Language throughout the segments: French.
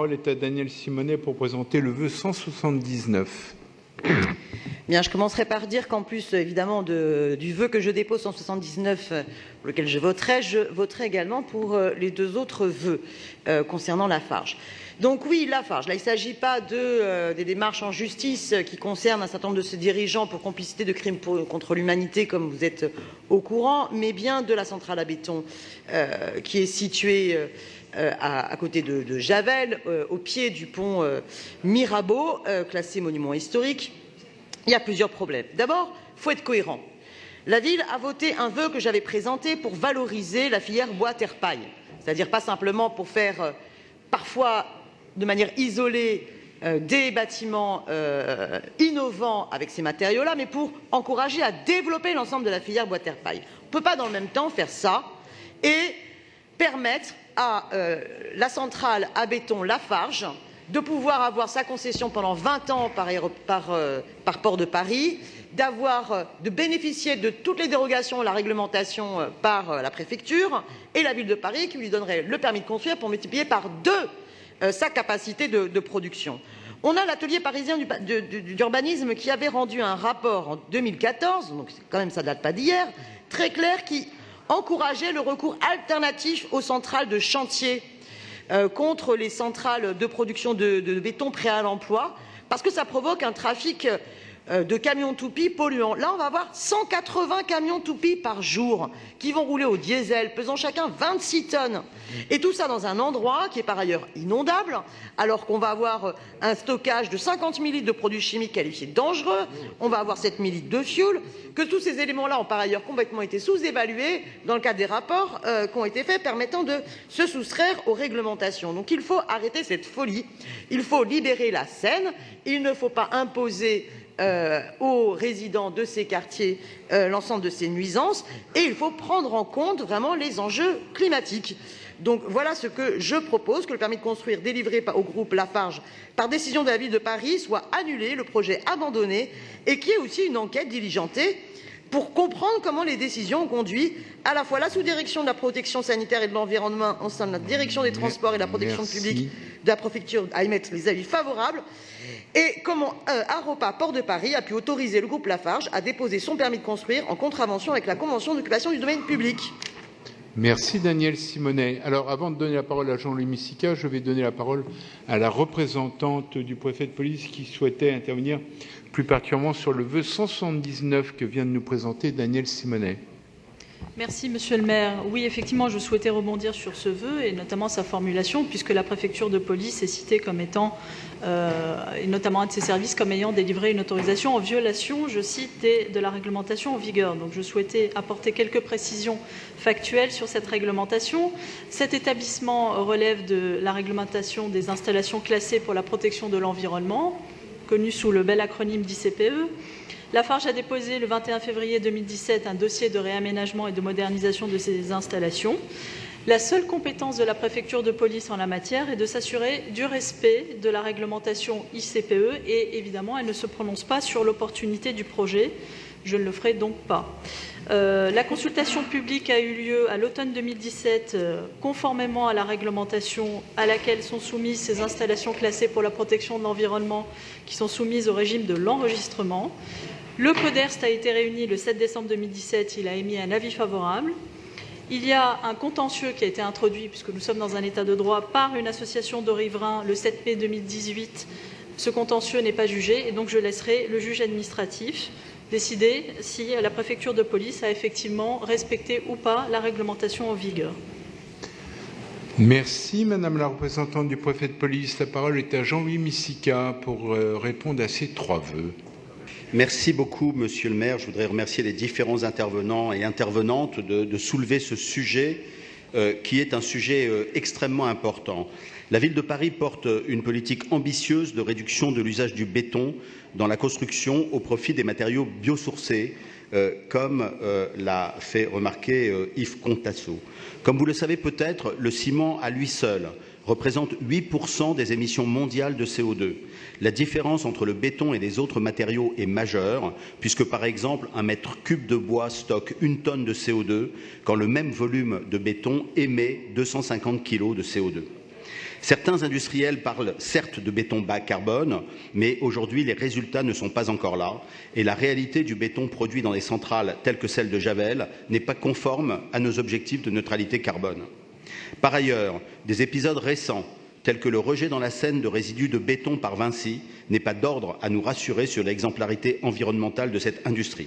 parole est à Danielle Simonet pour présenter le vœu 179. Bien, je commencerai par dire qu'en plus, évidemment, du vœu que je dépose 179, pour lequel je voterai également pour les deux autres vœux concernant Lafarge. Donc oui, Lafarge, là il ne s'agit pas des démarches en justice qui concernent un certain nombre de ses dirigeants pour complicité de crimes contre l'humanité, comme vous êtes au courant, mais bien de la centrale à béton qui est située à côté de Javel, au pied du pont Mirabeau, classé monument historique. Il y a plusieurs problèmes. D'abord, il faut être cohérent. La ville a voté un vœu que j'avais présenté pour valoriser la filière bois terre paille, c'est-à-dire pas simplement pour faire parfois de manière isolée des bâtiments innovants avec ces matériaux-là, mais pour encourager à développer l'ensemble de la filière bois terre paille. On ne peut pas dans le même temps faire ça et permettre à la centrale à béton Lafarge de pouvoir avoir sa concession pendant 20 ans par Port de Paris, de bénéficier de toutes les dérogations à la réglementation par la préfecture et la ville de Paris qui lui donnerait le permis de construire pour multiplier par 2 sa capacité de production. On a l'atelier parisien d'urbanisme qui avait rendu un rapport en 2014, donc quand même ça date pas d'hier, très clair, qui encourageait le recours alternatif aux centrales de chantier contre les centrales de production de béton prêt à l'emploi, parce que ça provoque un trafic de camions toupies polluants. Là, on va avoir 180 camions toupies par jour qui vont rouler au diesel, pesant chacun 26 tonnes. Et tout ça dans un endroit qui est par ailleurs inondable, alors qu'on va avoir un stockage de 50 000 litres de produits chimiques qualifiés dangereux, on va avoir 7 000 litres de fioul, que tous ces éléments-là ont par ailleurs complètement été sous-évalués dans le cadre des rapports qui ont été faits permettant de se soustraire aux réglementations. Donc il faut arrêter cette folie, il faut libérer la Seine, il ne faut pas imposer aux résidents de ces quartiers l'ensemble de ces nuisances et il faut prendre en compte vraiment les enjeux climatiques. Donc voilà ce que je propose, que le permis de construire délivré au groupe Lafarge par décision de la ville de Paris soit annulé, le projet abandonné et qu'il y ait aussi une enquête diligentée pour comprendre comment les décisions ont conduit à la fois la sous-direction de la protection sanitaire et de l'environnement au sein de la direction des transports et de la protection publique de la préfecture à émettre les avis favorables et comment Aropa Port de Paris a pu autoriser le groupe Lafarge à déposer son permis de construire en contravention avec la convention d'occupation du domaine public. Merci Danielle Simonet. Alors avant de donner la parole à Jean-Louis Missica, je vais donner la parole à la représentante du préfet de police qui souhaitait intervenir plus particulièrement sur le vœu 179 que vient de nous présenter Danielle Simonet. Merci Monsieur le maire. Oui, effectivement, je souhaitais rebondir sur ce vœu et notamment sa formulation, puisque la préfecture de police est citée comme étant, et notamment un de ses services, comme ayant délivré une autorisation en violation, je cite, de la réglementation en vigueur. Donc je souhaitais apporter quelques précisions factuelles sur cette réglementation. Cet établissement relève de la réglementation des installations classées pour la protection de l'environnement, connue sous le bel acronyme d'ICPE. Lafarge a déposé le 21 février 2017 un dossier de réaménagement et de modernisation de ces installations. La seule compétence de la préfecture de police en la matière est de s'assurer du respect de la réglementation ICPE et évidemment, elle ne se prononce pas sur l'opportunité du projet. Je ne le ferai donc pas. La consultation publique a eu lieu à l'automne 2017, conformément à la réglementation à laquelle sont soumises ces installations classées pour la protection de l'environnement, qui sont soumises au régime de l'enregistrement. Le CODERST a été réuni le 7 décembre 2017, il a émis un avis favorable. Il y a un contentieux qui a été introduit, puisque nous sommes dans un état de droit, par une association de riverains le 7 mai 2018. Ce contentieux n'est pas jugé et donc je laisserai le juge administratif décider si la préfecture de police a effectivement respecté ou pas la réglementation en vigueur. Merci Madame la représentante du préfet de police. La parole est à Jean-Louis Missica pour répondre à ces 3 vœux. Merci beaucoup, Monsieur le maire. Je voudrais remercier les différents intervenants et intervenantes de soulever ce sujet qui est un sujet extrêmement important. La ville de Paris porte une politique ambitieuse de réduction de l'usage du béton dans la construction au profit des matériaux biosourcés, comme l'a fait remarquer Yves Contasso. Comme vous le savez peut-être, le ciment à lui seul représente 8% des émissions mondiales de CO2. La différence entre le béton et les autres matériaux est majeure, puisque par exemple, un mètre cube de bois stocke 1 tonne de CO2, quand le même volume de béton émet 250 kg de CO2. Certains industriels parlent certes de béton bas carbone, mais aujourd'hui les résultats ne sont pas encore là et la réalité du béton produit dans des centrales telles que celle de Javel n'est pas conforme à nos objectifs de neutralité carbone. Par ailleurs, des épisodes récents tels que le rejet dans la Seine de résidus de béton par Vinci n'est pas d'ordre à nous rassurer sur l'exemplarité environnementale de cette industrie.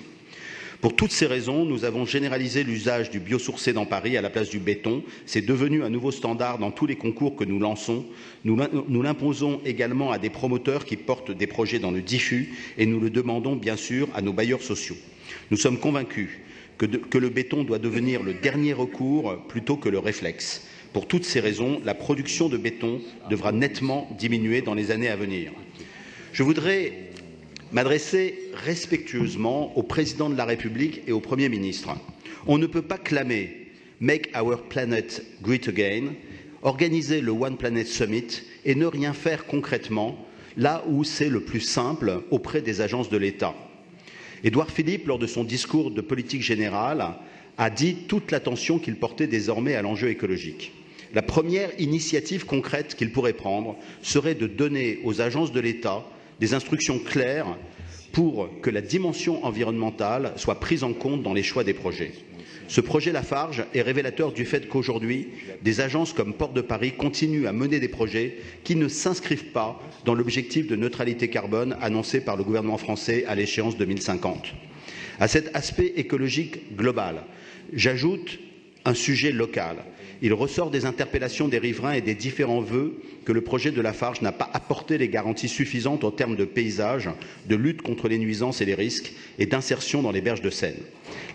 Pour toutes ces raisons, nous avons généralisé l'usage du biosourcé dans Paris à la place du béton. C'est devenu un nouveau standard dans tous les concours que nous lançons. Nous l'imposons également à des promoteurs qui portent des projets dans le diffus et nous le demandons bien sûr à nos bailleurs sociaux. Nous sommes convaincus que le béton doit devenir le dernier recours plutôt que le réflexe. Pour toutes ces raisons, la production de béton devra nettement diminuer dans les années à venir. Je voudrais m'adresser respectueusement au Président de la République et au Premier ministre. On ne peut pas clamer « Make our planet great again », organiser le One Planet Summit et ne rien faire concrètement là où c'est le plus simple auprès des agences de l'État. Édouard Philippe, lors de son discours de politique générale, a dit toute l'attention qu'il portait désormais à l'enjeu écologique. La première initiative concrète qu'il pourrait prendre serait de donner aux agences de l'État des instructions claires pour que la dimension environnementale soit prise en compte dans les choix des projets. Ce projet Lafarge est révélateur du fait qu'aujourd'hui, des agences comme Ports de Paris continuent à mener des projets qui ne s'inscrivent pas dans l'objectif de neutralité carbone annoncé par le gouvernement français à l'échéance 2050. À cet aspect écologique global, j'ajoute un sujet local. Il ressort des interpellations des riverains et des différents vœux que le projet de Lafarge n'a pas apporté les garanties suffisantes en termes de paysage, de lutte contre les nuisances et les risques et d'insertion dans les berges de Seine.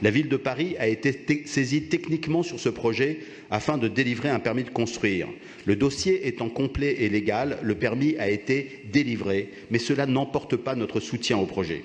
La ville de Paris a été saisie techniquement sur ce projet afin de délivrer un permis de construire. Le dossier étant complet et légal, le permis a été délivré, mais cela n'emporte pas notre soutien au projet.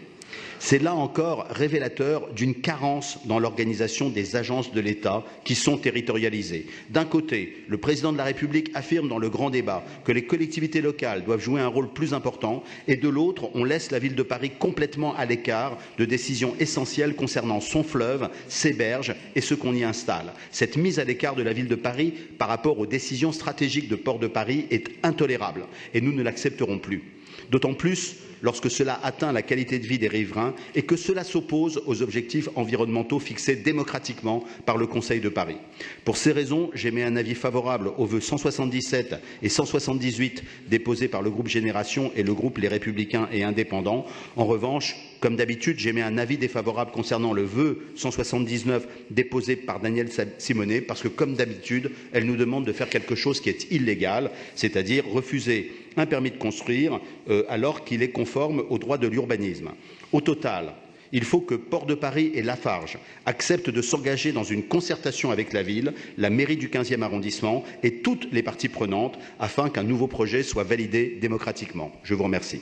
C'est là encore révélateur d'une carence dans l'organisation des agences de l'État qui sont territorialisées. D'un côté, le président de la République affirme dans le grand débat que les collectivités locales doivent jouer un rôle plus important et de l'autre, on laisse la ville de Paris complètement à l'écart de décisions essentielles concernant son fleuve, ses berges et ce qu'on y installe. Cette mise à l'écart de la ville de Paris par rapport aux décisions stratégiques de Ports de Paris est intolérable et nous ne l'accepterons plus. D'autant plus lorsque cela atteint la qualité de vie des riverains et que cela s'oppose aux objectifs environnementaux fixés démocratiquement par le Conseil de Paris. Pour ces raisons, j'émets un avis favorable aux vœux 177 et 178 déposés par le groupe Génération et le groupe Les Républicains et Indépendants. En revanche, comme d'habitude, j'émets un avis défavorable concernant le vœu 179 déposé par Danielle Simonet parce que, comme d'habitude, elle nous demande de faire quelque chose qui est illégal, c'est-à-dire refuser un permis de construire alors qu'il est conforme au droit de l'urbanisme. Au total, il faut que Ports de Paris et Lafarge acceptent de s'engager dans une concertation avec la ville, la mairie du 15e arrondissement et toutes les parties prenantes afin qu'un nouveau projet soit validé démocratiquement. Je vous remercie.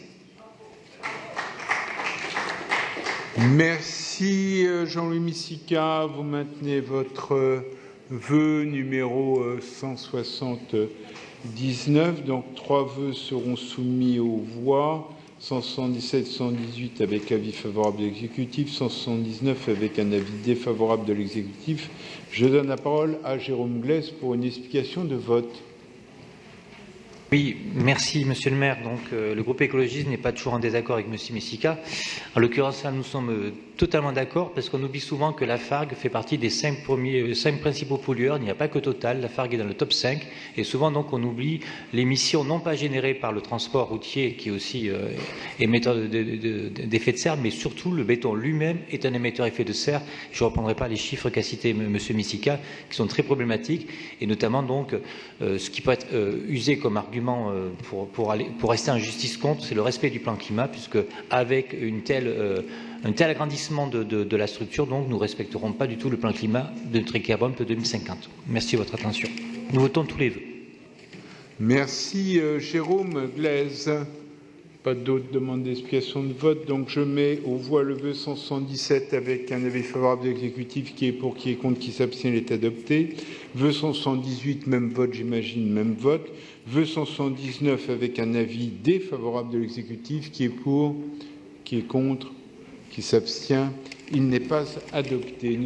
Merci Jean-Louis Missica. Vous maintenez votre vœu numéro 179. Donc 3 vœux seront soumis aux voix. 177, 118 avec avis favorable de l'exécutif, 179 avec un avis défavorable de l'exécutif. Je donne la parole à Jérôme Glaise pour une explication de vote. Oui, merci Monsieur le maire. Donc, le groupe écologiste n'est pas toujours en désaccord avec Monsieur Missica. En l'occurrence, là, nous sommes totalement d'accord parce qu'on oublie souvent que Lafargue fait partie des 5 principaux pollueurs. Il n'y a pas que Total. Lafargue est dans le top 5 et souvent donc on oublie l'émission non pas générée par le transport routier qui est aussi émetteur d'effet de serre, mais surtout le béton lui-même est un émetteur d'effet de serre. Je ne reprendrai pas les chiffres qu'a cités Monsieur Missica qui sont très problématiques et notamment donc ce qui peut être usé comme argument pour rester en justice contre, c'est le respect du plan climat, puisque avec un tel agrandissement de la structure, donc nous ne respecterons pas du tout le plan climat de neutralité carbone pour 2050. Merci de votre attention. Nous votons tous les vœux. Merci Jérôme Glaise. Pas d'autres demandes d'explication de vote, donc je mets aux voix le vœu 177 avec un avis favorable de l'exécutif qui est pour, qui est contre, qui s'abstient, il est adopté. Vœu 178, même vote, j'imagine, même vote. Vœu 179 avec un avis défavorable de l'exécutif qui est pour, qui est contre, qui s'abstient, il n'est pas adopté.